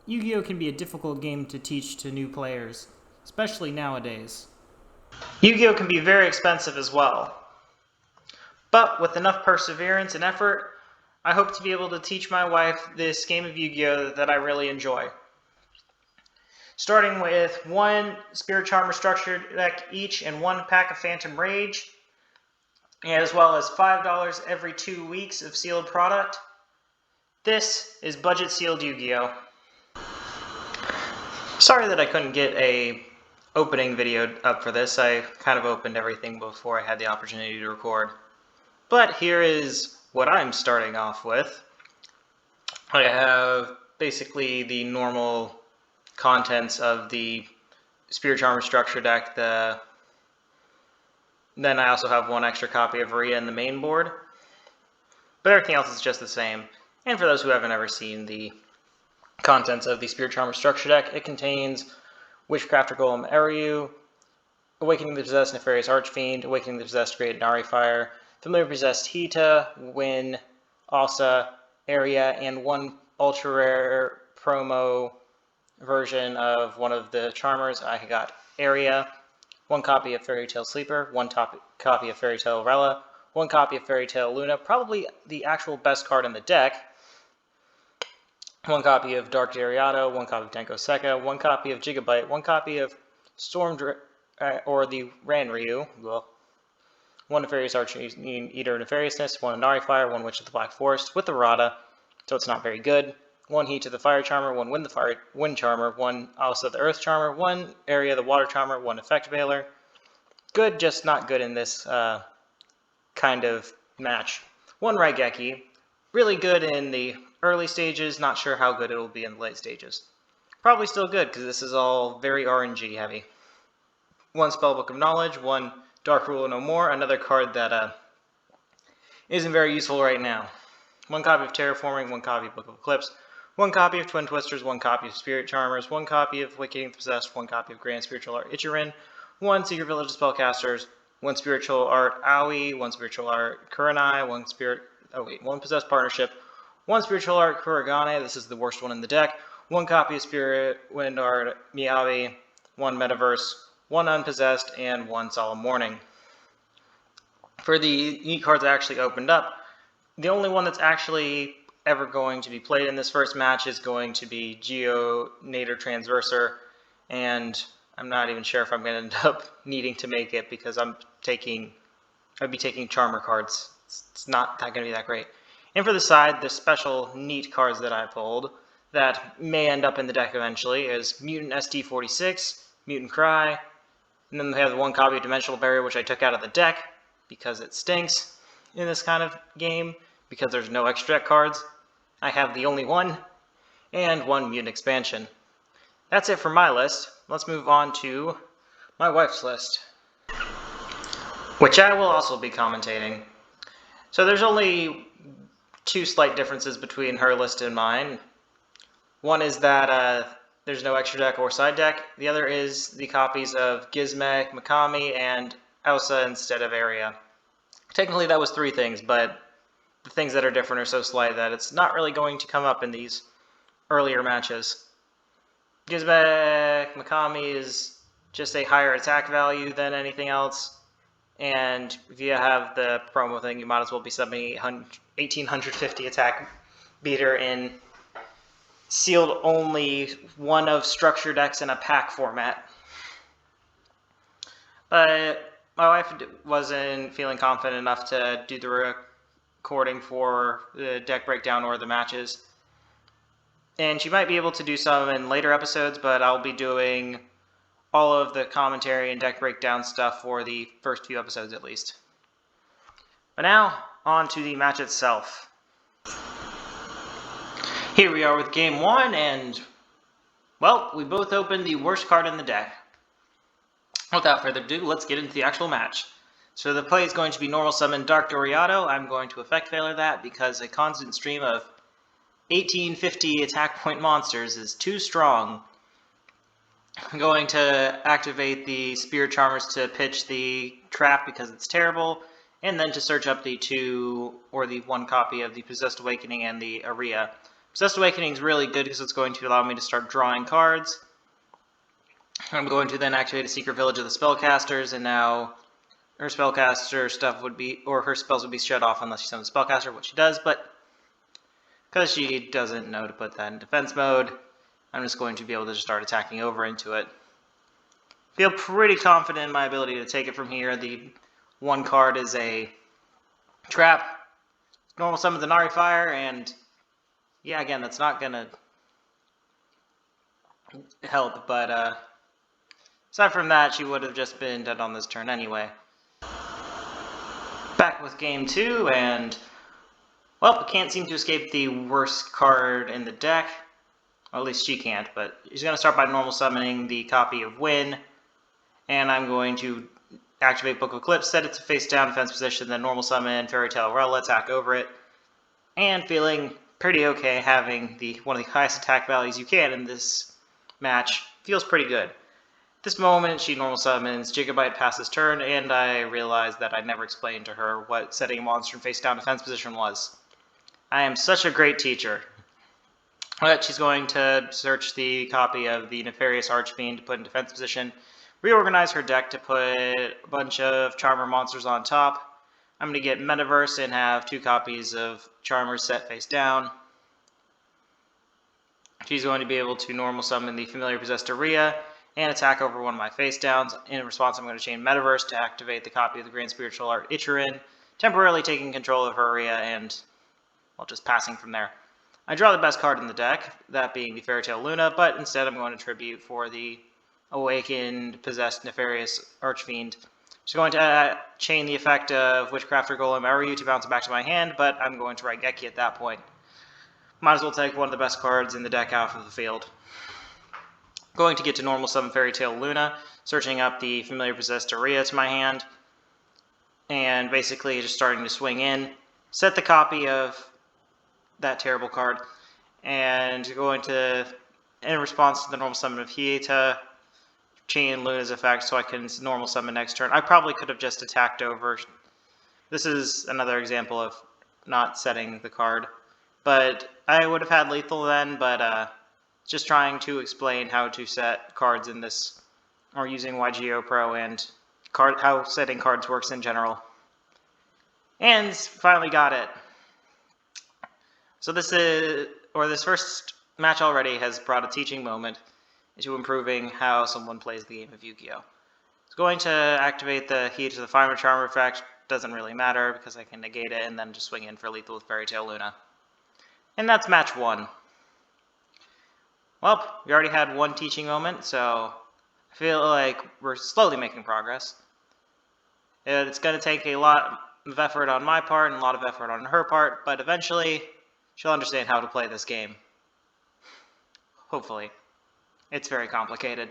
Yu-Gi-Oh! Can be a difficult game to teach to new players, especially nowadays. Yu-Gi-Oh! Can be very expensive as well. But with enough perseverance and effort, I hope to be able to teach my wife this game of Yu-Gi-Oh! That I really enjoy. Starting with one Spirit Charmer structure deck each and one pack of Phantom Rage, as well as $5 every 2 weeks of sealed product. This is budget sealed Yu-Gi-Oh! Sorry that I couldn't get a opening video up for this. I kind of opened everything before I had the opportunity to record. But here is what I'm starting off with. I have basically the normal contents of the Spirit Charmer structure deck. Then I also have one extra copy of Rhea in the main board. But everything else is just the same. And for those who haven't ever seen the contents of the Spirit Charmer structure deck, it contains Witchcrafter Golem Eryu, Awakening the Possessed Nefarious Archfiend, Awakening the Possessed Great Nari Fire, Familiar Possessed Hita, Win, Asa, Area, and one ultra rare promo version of one of the Charmers. I got Area, one copy of Fairy Tale Sleeper, one copy of Fairy Tale Rella, one copy of Fairy Tale Luna, probably the actual best card in the deck, one copy of Dark Dariado, one copy of Denko Sekka, one copy of Gigabyte, one copy of or the Ranryu, one Nefarious Arch-Eater of Nefariousness, one Nari Fire, one Witch of the Black Forest with the Rada, so it's not very good. One Heat to the Fire Charmer, one Wind Charmer, one also the Earth Charmer, one Area the Water Charmer, one Effect Veiler. Good, just not good in this kind of match. One Raigeki, really good in the early stages, not sure how good it will be in the late stages. Probably still good, because this is all very RNG heavy. One Spellbook of Knowledge, one Dark Ruler No More, another card that isn't very useful right now. One copy of Terraforming, one copy of Book of Eclipse, one copy of Twin Twisters, one copy of Spirit Charmers, one copy of Awakening the Possessed, one copy of Grand Spiritual Art Ichirin, one Secret Village of Spellcasters, one Spiritual Art Aoi, one Spiritual Art Kurenai, one Possessed Partnership, one Spiritual Art Kuragane, this is the worst one in the deck, one copy of Spirit Wind Art Miyabi, one Metaverse, one Unpossessed, and one Solemn Warning. For the unique cards I actually opened up, the only one that's actually ever going to be played in this first match is going to be Nader Transverser, and I'm not even sure if I'm going to end up needing to make it because I'd be taking Charmer cards. It's not going to be that great. And for the side, the special neat cards that I pulled that may end up in the deck eventually is Mutant SD46, Mutant Cry, and then we have the one copy of Dimensional Barrier, which I took out of the deck because it stinks in this kind of game, because there's no extra deck cards. I have the only one, and one Mutant Expansion. That's it for my list. Let's move on to my wife's list, which I will also be commentating. So there's only two slight differences between her list and mine. One is that there's no extra deck or side deck. The other is the copies of Gizmek, Mikami, and Elsa instead of Area. Technically that was three things, but the things that are different are so slight that it's not really going to come up in these earlier matches. Gizmek Mikami is just a higher attack value than anything else, and if you have the promo thing, you might as well be subbing 1850 attack beater in sealed only one of structure decks in a pack format. But my wife wasn't feeling confident enough to do the recording for the deck breakdown or the matches. And she might be able to do some in later episodes, but I'll be doing all of the commentary and deck breakdown stuff for the first few episodes at least. But now, on to the match itself. Here we are with game one, and, well, we both opened the worst card in the deck. Without further ado, let's get into the actual match. So the play is going to be normal summon Dark Doriado. I'm going to effect veiler that because a constant stream of 1850 attack point monsters is too strong. I'm going to activate the Spirit Charmers to pitch the trap because it's terrible, and then to search up the one copy of the Possessed Awakening and the Aria. Possessed Awakening is really good because it's going to allow me to start drawing cards. I'm going to then activate a Secret Village of the Spellcasters, and now her spellcaster stuff would be, or her spells would be shut off unless she summons a spellcaster, which she does, but because she doesn't know to put that in defense mode, I'm just going to be able to just start attacking over into it. Feel pretty confident in my ability to take it from here. The one card is a trap, normal summon the Nari Fire, and yeah, again, that's not gonna help, but aside from that, she would have just been dead on this turn anyway. Back with game 2, and well, can't seem to escape the worst card in the deck. Well, at least she can't, but she's going to start by normal summoning the copy of Win, and I'm going to activate Book of Eclipse, set it to face down defense position, then normal summon Fairy Tale Rella, attack over it, and feeling pretty okay having one of the highest attack values you can in this match. Feels pretty good. At this moment, she normal summons Gigabyte passes turn, and I realized that I never explained to her what setting a monster in face down defense position was. I am such a great teacher. But she's going to search the copy of the Nefarious Archfiend to put in defense position, reorganize her deck to put a bunch of Charmer monsters on top. I'm going to get Metaverse and have 2 copies of Charmers set face down. She's going to be able to normal summon the Familiar Possessed Aria and attack over one of my face downs. In response, I'm going to chain Metaverse to activate the copy of the Grand Spiritual Art Ichirin, temporarily taking control of her Aria and, well, just passing from there. I draw the best card in the deck, that being the Fairy Tale Luna, but instead I'm going to tribute for the Awakened, Possessed, Nefarious Archfiend. Just going to chain the effect of Witchcrafter Golem Aryu to bounce it back to my hand, but I'm going to Raigeki at that point. Might as well take one of the best cards in the deck out of the field. Going to get to normal summon Fairy Tale Luna, searching up the Familiar Possessed Aria to my hand, and basically just starting to swing in. Set the copy of that terrible card, and going to, in response to the normal summon of Hieta, chain Luna's effect so I can normal summon next turn. I probably could have just attacked over. This is another example of not setting the card, but I would have had lethal then, but just trying to explain how to set cards in this, or using Yugioh Pro and how setting cards works in general. And finally got it. So this first match already has brought a teaching moment into improving how someone plays the game of Yu-Gi-Oh! It's going to activate the Heat to the Final Charmer effect. Doesn't really matter because I can negate it and then just swing in for lethal with Fairy Tale Luna. And that's match 1. Well, we already had one teaching moment, so I feel like we're slowly making progress. It's going to take a lot of effort on my part and a lot of effort on her part, but eventually she'll understand how to play this game. Hopefully. It's very complicated.